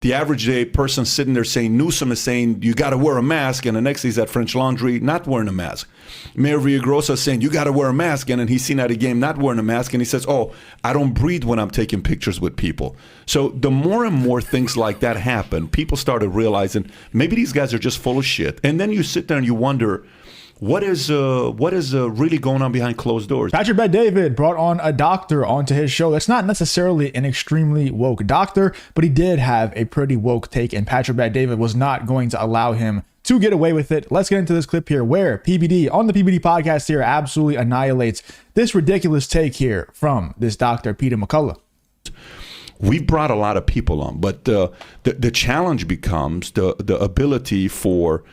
The average day person sitting there saying Newsom is saying you got to wear a mask, and the next he's at French Laundry not wearing a mask. Mayor Villagrosa is saying you got to wear a mask, and then he's seen at a game not wearing a mask, and he says, oh, I don't breathe when I'm taking pictures with people. So the more and more things like that happen, people started realizing maybe these guys are just full of shit. And then you sit there and you wonder, what is really going on behind closed doors? Patrick Bet-David brought on a doctor onto his show. That's not necessarily an extremely woke doctor, but he did have a pretty woke take, and Patrick Bet-David was not going to allow him to get away with it. Let's get into this clip here where PBD on the PBD podcast here absolutely annihilates this ridiculous take here from this Dr. Peter McCullough. We brought a lot of people on, but the challenge becomes the ability for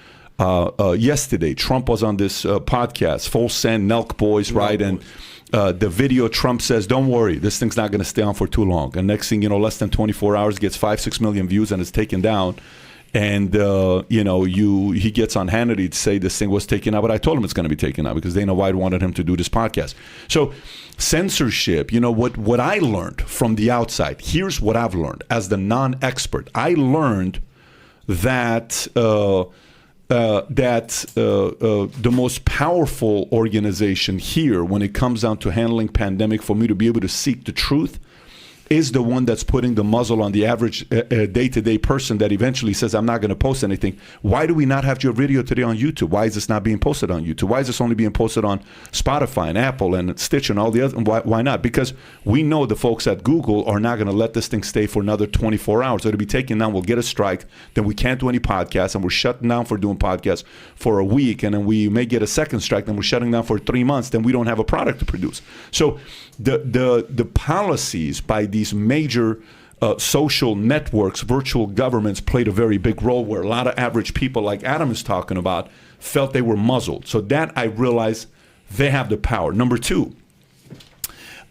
yesterday, Trump was on this podcast, Full Send, Nelk Boys, right? And the video, Trump says, don't worry, this thing's not going to stay on for too long. And next thing you know, less than 24 hours, gets 5-6 million views and it's taken down. And, he gets on Hannity to say this thing was taken out. But I told him it's going to be taken out because Dana White wanted him to do this podcast. So censorship, what I learned from the outside, here's what I've learned as the non-expert. I learned that the most powerful organization here when it comes down to handling pandemic, for me to be able to seek the truth, is the one that's putting the muzzle on the average day-to-day person that eventually says, I'm not going to post anything. Why do we not have your video today on YouTube? Why is this not being posted on YouTube? Why is this only being posted on Spotify and Apple and Stitch and all the other? Why not? Because we know the folks at Google are not going to let this thing stay for another 24 hours. It'll be taken down. We'll get a strike. Then we can't do any podcasts, and we're shutting down for doing podcasts for a week. And then we may get a second strike. Then we're shutting down for 3 months. Then we don't have a product to produce. So the policies by these major social networks, virtual governments, played a very big role where a lot of average people, like Adam is talking about, felt they were muzzled. So that I realized they have the power. Number two,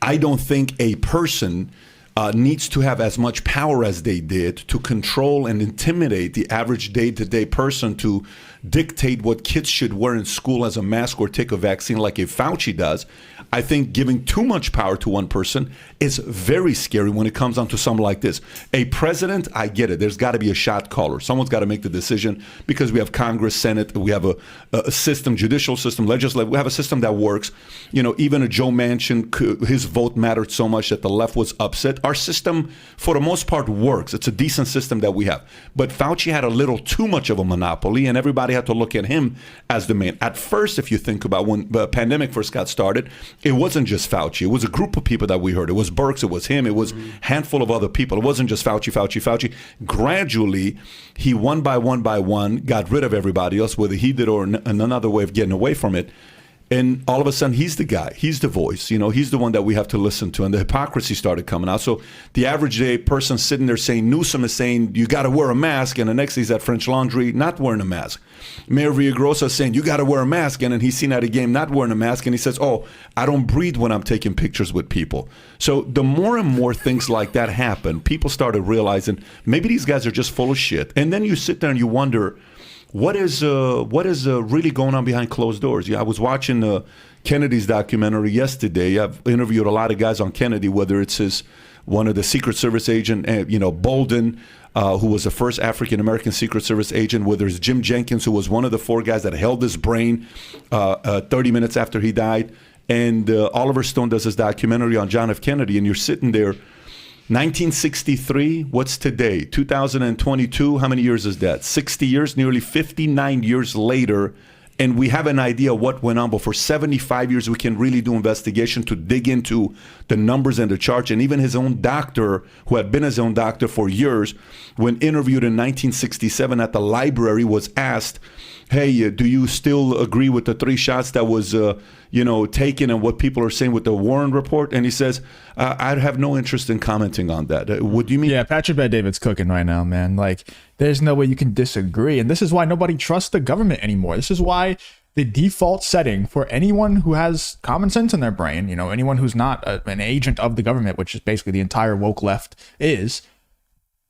I don't think a person needs to have as much power as they did to control and intimidate the average day-to-day person to dictate what kids should wear in school as a mask or take a vaccine like a Fauci does. I think giving too much power to one person is very scary when it comes down to something like this. A president, I get it. There's got to be a shot caller. Someone's got to make the decision because we have Congress, Senate, we have a system, judicial system, legislative. We have a system that works. Even a Joe Manchin, his vote mattered so much that the left was upset. Our system, for the most part, works. It's a decent system that we have. But Fauci had a little too much of a monopoly, and everybody had to look at him as the main. At first, if you think about when the pandemic first got started, it wasn't just Fauci. It was a group of people that we heard. It was Birx. It was him. It was a handful of other people. It wasn't just Fauci. Gradually, he one by one got rid of everybody else, whether he did or another way of getting away from it. And all of a sudden, he's the guy. He's the voice. He's the one that we have to listen to. And the hypocrisy started coming out. So the average day person sitting there saying Newsom is saying you got to wear a mask, and the next he's at French Laundry not wearing a mask. Mayor Villagrosa is saying you got to wear a mask, and then he's seen at a game not wearing a mask, and he says, oh, I don't breathe when I'm taking pictures with people. So the more and more things like that happen, people started realizing maybe these guys are just full of shit. And then you sit there and you wonder, what is really going on behind closed doors? I was watching Kennedy's documentary yesterday. I've interviewed a lot of guys on Kennedy, whether it's one of the Secret Service agent, Bolden, who was the first African-American Secret Service agent, whether it's Jim Jenkins, who was one of the 4 guys that held his brain 30 minutes after he died. And Oliver Stone does his documentary on John F. Kennedy, and you're sitting there, 1963, what's today? 2022, how many years is that? 60 years, nearly 59 years later, and we have an idea what went on. But for 75 years, we can really do investigation to dig into the numbers and the charts. And even his own doctor, who had been his own doctor for years, when interviewed in 1967 at the library, was asked, hey, do you still agree with the 3 shots that was, taken and what people are saying with the Warren report? And he says, I have no interest in commenting on that. What do you mean? Yeah, Patrick Bet-David's cooking right now, man. Like, there's no way you can disagree. And this is why nobody trusts the government anymore. This is why the default setting for anyone who has common sense in their brain, anyone who's not an agent of the government, which is basically the entire woke left, is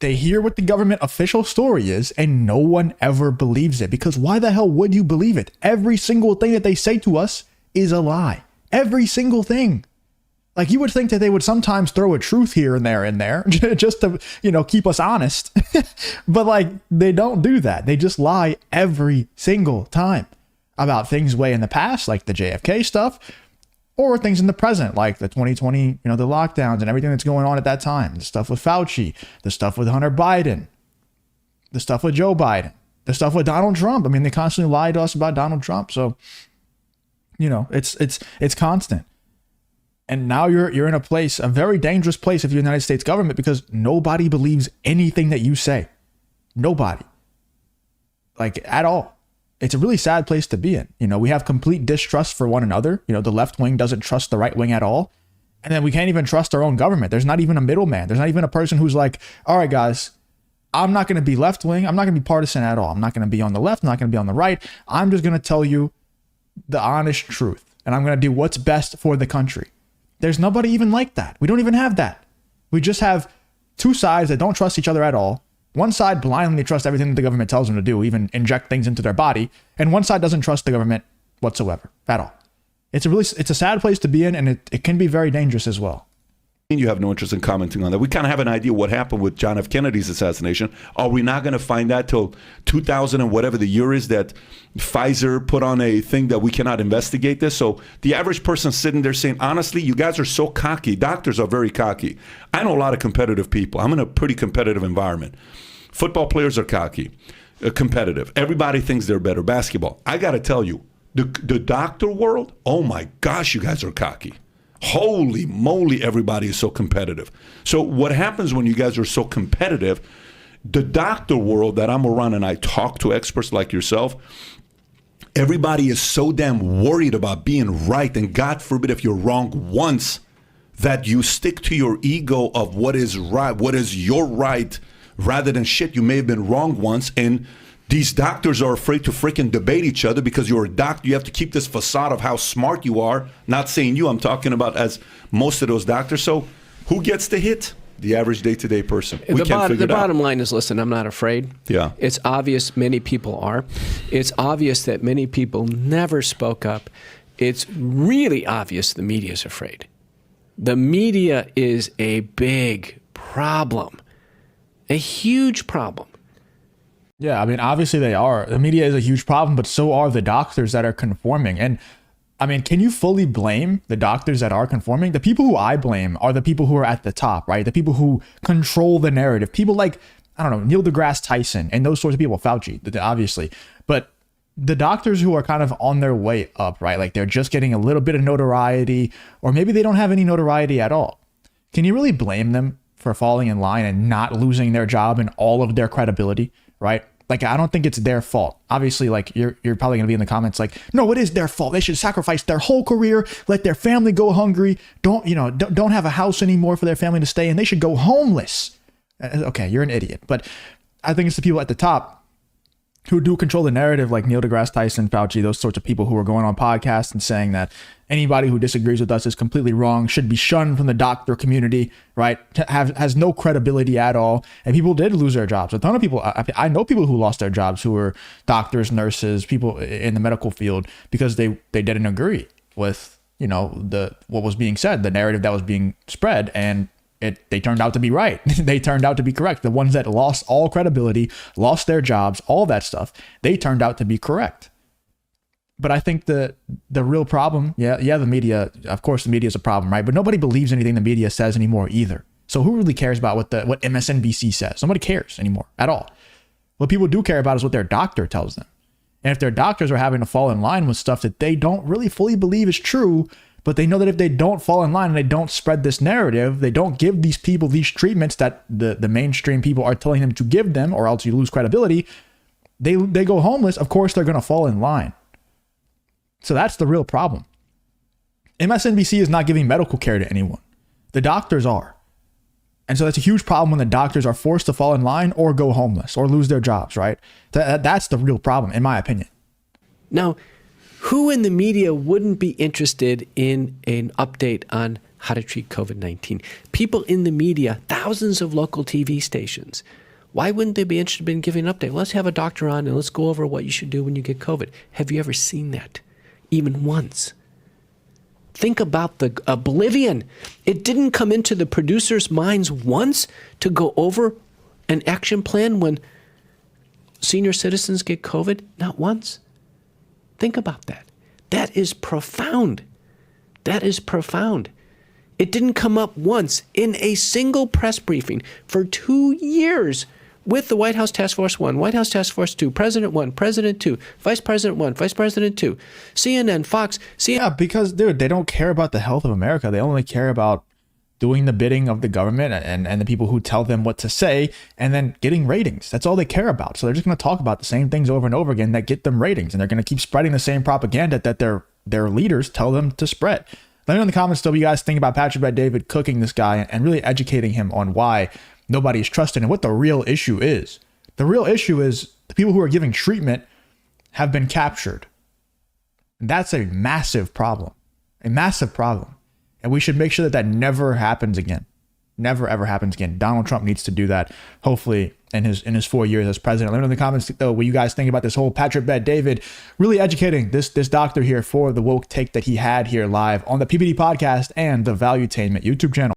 they hear what the government official story is, and no one ever believes it. Because why the hell would you believe it? Every single thing that they say to us is a lie. Every single thing. Like, you would think that they would sometimes throw a truth here and there in there just to, keep us honest. But like, they don't do that. They just lie every single time about things way in the past, like the JFK stuff, or things in the present, like the 2020, the lockdowns and everything that's going on at that time, the stuff with Fauci, the stuff with Hunter Biden, the stuff with Joe Biden, the stuff with Donald Trump. I mean, they constantly lie to us about Donald Trump. So, it's constant. And now you're in a place, a very dangerous place if you're the United States government, because nobody believes anything that you say. Nobody. Like, at all. It's a really sad place to be in. We have complete distrust for one another. The left wing doesn't trust the right wing at all. And then we can't even trust our own government. There's not even a middleman. There's not even a person who's like, all right, guys, I'm not going to be left wing. I'm not going to be partisan at all. I'm not going to be on the left. I'm not going to be on the right. I'm just going to tell you the honest truth. And I'm going to do what's best for the country. There's nobody even like that. We don't even have that. We just have two sides that don't trust each other at all. One side blindly trusts everything that the government tells them to do, even inject things into their body. And one side doesn't trust the government whatsoever at all. It's a sad place to be in, and it can be very dangerous as well. You have no interest in commenting on that. We kind of have an idea what happened with John F. Kennedy's assassination. Are we not going to find that till 2000 and whatever the year is that Pfizer put on a thing that we cannot investigate this? So the average person sitting there saying, honestly, you guys are so cocky. Doctors are very cocky. I know a lot of competitive people. I'm in a pretty competitive environment. Football players are cocky, competitive. Everybody thinks they're better. Basketball. I got to tell you, the doctor world, oh my gosh, you guys are cocky. Holy moly, everybody is so competitive. So what happens when you guys are so competitive, the doctor world that I'm around and I talk to experts like yourself, everybody is so damn worried about being right. And God forbid if you're wrong once, that you stick to your ego of what is right, what is your right, rather than shit, you may have been wrong once. And these doctors are afraid to freaking debate each other because you're a doctor. You have to keep this facade of how smart you are. Not saying you, I'm talking about as most of those doctors. So who gets the hit? The average day-to-day person. The bottom line is, listen, I'm not afraid. Yeah. It's obvious many people are. It's obvious that many people never spoke up. It's really obvious the media is afraid. The media is a big problem, a huge problem. Yeah, I mean, obviously they are. The media is a huge problem, but so are the doctors that are conforming. And I mean, can you fully blame the doctors that are conforming? The people who I blame are the people who are at the top, right? The people who control the narrative. People like, I don't know, Neil deGrasse Tyson and those sorts of people, Fauci, obviously. But the doctors who are kind of on their way up, right? Like they're just getting a little bit of notoriety, or maybe they don't have any notoriety at all. Can you really blame them for falling in line and not losing their job and all of their credibility, right? Like, I don't think it's their fault. Obviously, like you're probably going to be in the comments like, no, it is their fault. They should sacrifice their whole career, let their family go hungry. Don't have a house anymore for their family to stay in. They should go homeless. Okay, you're an idiot. But I think it's the people at the top who do control the narrative, like Neil deGrasse Tyson, Fauci, those sorts of people who are going on podcasts and saying that anybody who disagrees with us is completely wrong, should be shunned from the doctor community, right? Has no credibility at all. And people did lose their jobs. A ton of people, I know people who lost their jobs who were doctors, nurses, people in the medical field because they didn't agree with, what was being said, the narrative that was being spread, and they turned out to be right. They turned out to be correct. The ones that lost all credibility, lost their jobs, all that stuff, they turned out to be correct. But I think the real problem, the media, of course the media is a problem, right? But nobody believes anything the media says anymore either. So who really cares about what MSNBC says? Nobody cares anymore at all. What people do care about is what their doctor tells them. And if their doctors are having to fall in line with stuff that they don't really fully believe is true, but they know that if they don't fall in line and they don't spread this narrative, they don't give these people these treatments that the mainstream people are telling them to give them, or else you lose credibility, they go homeless. Of course, they're going to fall in line. So that's the real problem. MSNBC is not giving medical care to anyone. The doctors are. And so that's a huge problem when the doctors are forced to fall in line or go homeless or lose their jobs, right? That's the real problem, in my opinion. Now, who in the media wouldn't be interested in an update on how to treat COVID-19? People in the media, thousands of local TV stations. Why wouldn't they be interested in giving an update? Let's have a doctor on and let's go over what you should do when you get COVID. Have you ever seen that? Even once? Think about the oblivion. It didn't come into the producers' minds once to go over an action plan when senior citizens get COVID. Not once. Think about that. That is profound. That is profound. It didn't come up once in a single press briefing for 2 years with the White House Task Force 1, White House Task Force 2, President 1, President 2, Vice President 1, Vice President 2, CNN, Fox, Yeah, because, dude, they don't care about the health of America. They only care about doing the bidding of the government and the people who tell them what to say and then getting ratings. That's all they care about. So they're just going to talk about the same things over and over again that get them ratings. And they're going to keep spreading the same propaganda that their leaders tell them to spread. Let me know in the comments still what you guys think about Patrick Bet-David cooking this guy and really educating him on why nobody's trusting and what the real issue is. The real issue is the people who are giving treatment have been captured. And that's a massive problem. A massive problem. And we should make sure that that never happens again. Never, ever happens again. Donald Trump needs to do that, hopefully, in his 4 years as president. Let me know in the comments what you guys think about this whole Patrick Bet-David really educating this doctor here for the woke take that he had here live on the PBD Podcast and the Valuetainment YouTube channel.